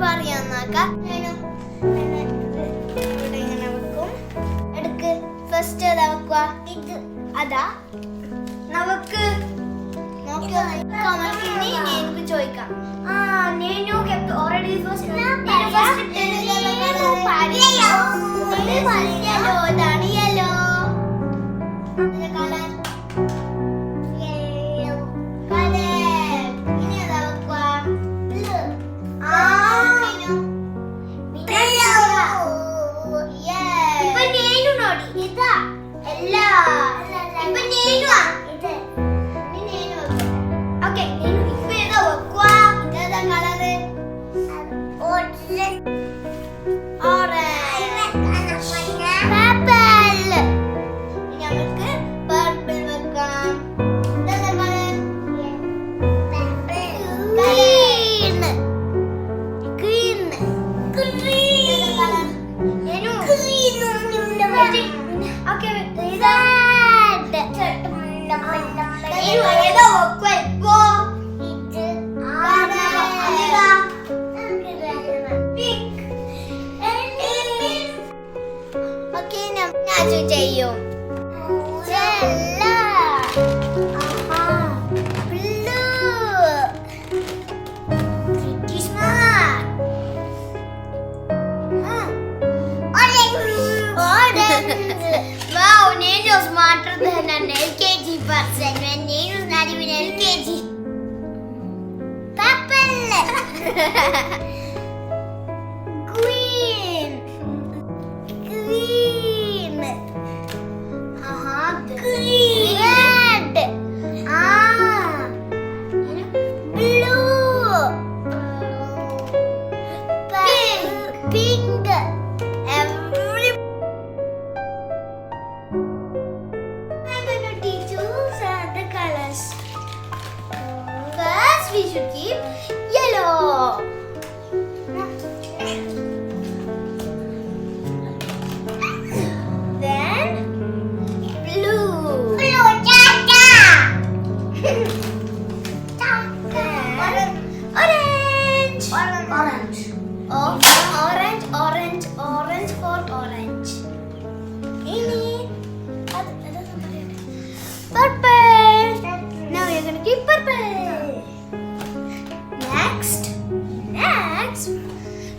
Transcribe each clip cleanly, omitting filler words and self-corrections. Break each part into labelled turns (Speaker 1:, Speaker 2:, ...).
Speaker 1: പറയാൻ നോക്കാം. ഇങ്ങനെ വെക്കും. എടുക്ക്. ഫസ്റ്റ് ഏതാ വെക്കുക? ഇത്. അതാ നമുക്ക് എനിക്ക് ചോദിക്കാം. ഓൾറെഡി ഇതാണ് യെല്ലോ. കളർ ചെയ്യും. Wow, Nenu's smarter than an LKG person when Nenu's not even LKG. Purple. Green. Green. Green. Red. Blue. Pink. Pink. We should keep yellow. Then blue. Blue, Tata. Orange. Orange. Orange. Orange for orange. Purple. Now we're gonna keep purple. Next,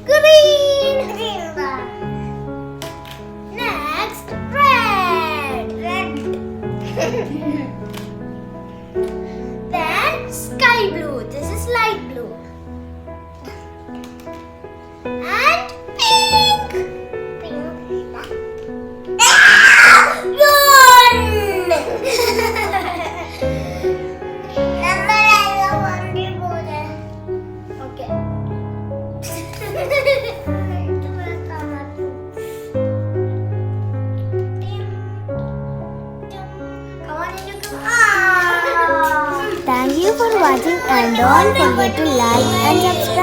Speaker 1: green. Next, red. Then sky blue. This is light blue. And pink. Thank you for watching and don't forget to like and subscribe.